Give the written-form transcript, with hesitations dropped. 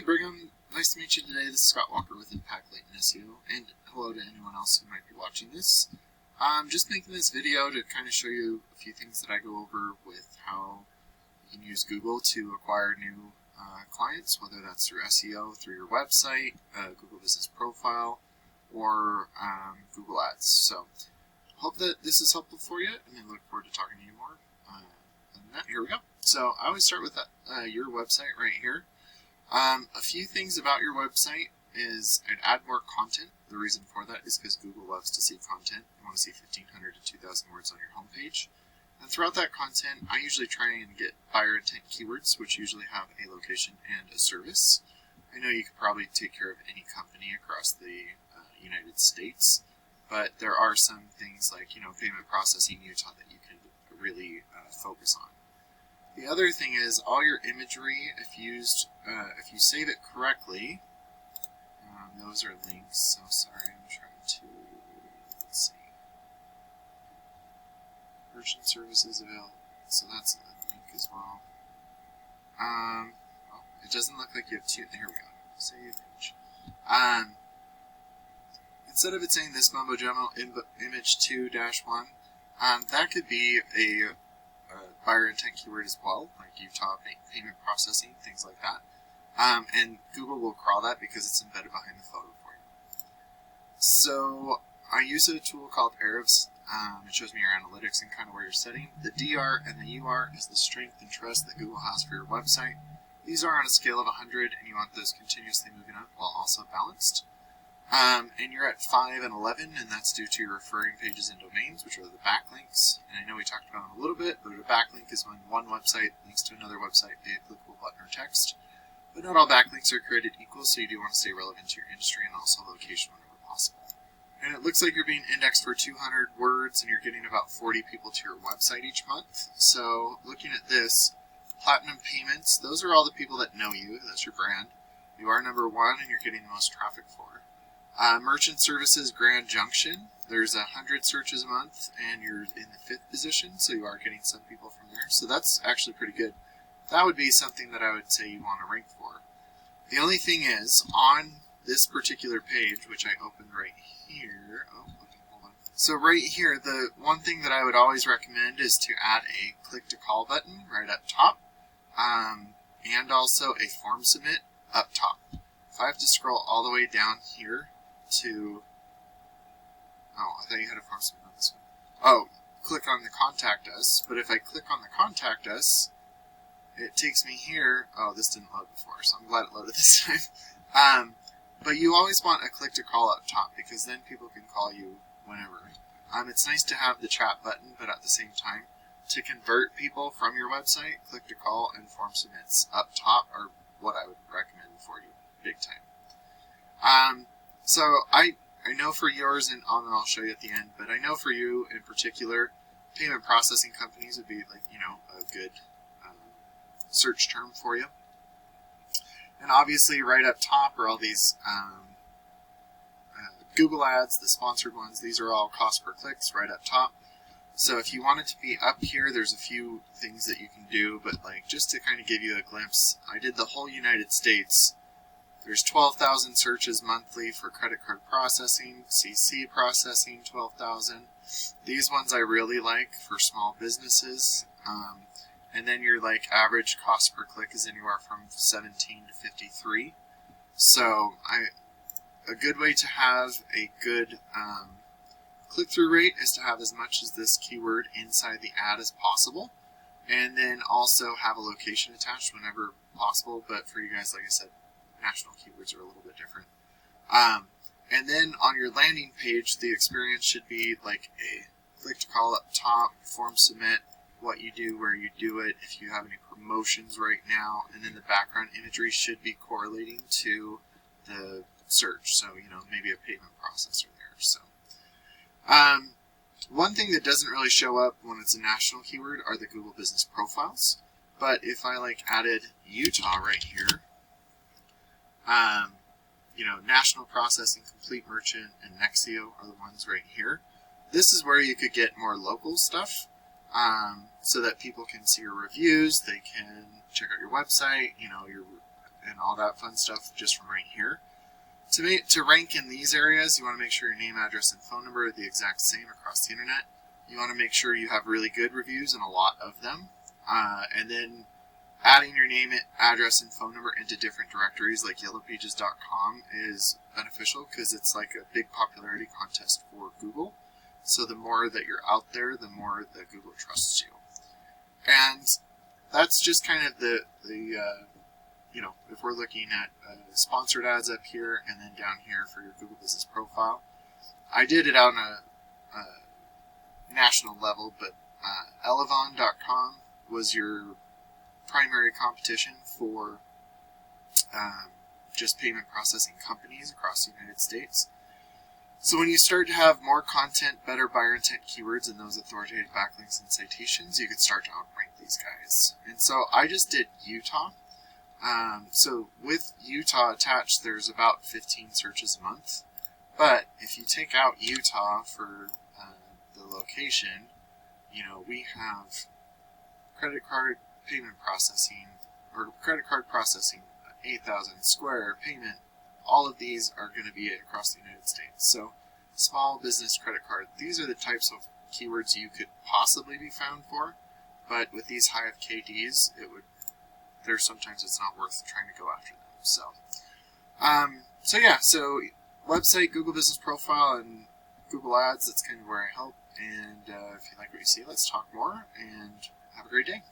Brigham, nice to meet you today. This is Scott Walker with Impact Latent SEO, and hello to anyone else who might be watching this. I'm just making this video to kind of show you a few things that I go over with how you can use Google to acquire new clients, whether that's through SEO, through your website, Google Business Profile, or Google Ads. So, hope that this is helpful for you, and I look forward to talking to you more. Other than that, here we go. So, I always start with your website right here. A few things about your website is I'd add more content. The reason for that is because Google loves to see content. You want to see 1,500 to 2,000 words on your homepage. And throughout that content, I usually try and get buyer intent keywords, which usually have a location and a service. I know you could probably take care of any company across the United States, but there are some things like, payment processing Utah that you can really focus on. The other thing is all your imagery, if you save it correctly, those are links. So sorry, I'm trying to, let's see, merchant services available. So that's a link as well. It doesn't look like you have two. Here we go. Save image. Instead of it saying this mumbo jumbo image 2-1, that could be a buyer intent keyword as well, like Utah payment processing, things like that. And Google will crawl that because it's embedded behind the photo for you. So I use a tool called Ahrefs. It shows me your analytics and kind of where you're setting. The DR and the UR is the strength and trust that Google has for your website. These are on a scale of 100, and you want those continuously moving up while also balanced. And you're at 5 and 11, and that's due to your referring pages and domains, which are the backlinks. And I know we talked about them a little bit, but a backlink is when one website links to another website via a clickable button or text. But not all backlinks are created equal, so you do want to stay relevant to your industry and also location whenever possible. And it looks like you're being indexed for 200 words, and you're getting about 40 people to your website each month. So looking at this, Platinum Payments, those are all the people that know you. That's your brand. You are number 1, and you're getting the most traffic for. Merchant Services Grand Junction, there's 100 searches a month, and you're in the 5th position, so you are getting some people from there. So that's actually pretty good. That would be something that I would say you want to rank for. The only thing is, on this particular page, which I opened right here, hold on. So right here, the one thing that I would always recommend is to add a click to call button right up top, and also a form submit up top. If I have to scroll all the way down here to, I thought you had a form submit on this one. Click on the contact us, but if I click on the contact us, it takes me here. This didn't load before, so I'm glad it loaded this time. But you always want a click to call up top, because then people can call you whenever. It's nice to have the chat button, but at the same time, to convert people from your website, click to call and form submits up top are what I would recommend for you, big time. So I know for yours, and I'll show you at the end, but I know for you in particular, payment processing companies would be like, a good search term for you. And obviously right up top are all these Google ads, the sponsored ones. These are all cost per clicks right up top. So if you want it to be up here, there's a few things that you can do, but just to kind of give you a glimpse, I did the whole United States. There's 12,000 searches monthly for credit card processing, CC processing, 12,000. These ones I really like for small businesses. And then your average cost per click is anywhere from 17 to 53. So a good way to have a good click-through rate is to have as much as this keyword inside the ad as possible, and then also have a location attached whenever possible. But for you guys, like I said, national keywords are a little bit different. And then on your landing page, the experience should be like a click to call up top, form submit, what you do, where you do it, if you have any promotions right now, and then the background imagery should be correlating to the search. So, maybe a payment processor there. So, one thing that doesn't really show up when it's a national keyword are the Google Business Profiles. But if I added Utah right here, National Processing, Complete Merchant, and Nexio are the ones right here. This is where you could get more local stuff. So that people can see your reviews, they can check out your website, your and all that fun stuff just from right here. To rank in these areas, you want to make sure your name, address, and phone number are the exact same across the internet. You want to make sure you have really good reviews and a lot of them. And then adding your name, address, and phone number into different directories like yellowpages.com is beneficial because it's like a big popularity contest for Google. So the more that you're out there, the more that Google trusts you. And that's just kind of the if we're looking at sponsored ads up here and then down here for your Google Business Profile. I did it on a national level, but Elevon.com was your primary competition for just payment processing companies across the United States. So when you start to have more content, better buyer intent keywords, and those authoritative backlinks and citations, you can start to outrank these guys. And so I just did Utah. So with Utah attached, there's about 15 searches a month. But if you take out Utah for the location, we have credit card payment processing, or credit card processing, 8,000, Square, payment, all of these are going to be across the United States. So small business credit card, these are the types of keywords you could possibly be found for, but with these high FKDs, sometimes it's not worth trying to go after them. So website, Google Business Profile, and Google Ads, that's kind of where I help. And if you like what you see, let's talk more, and have a great day.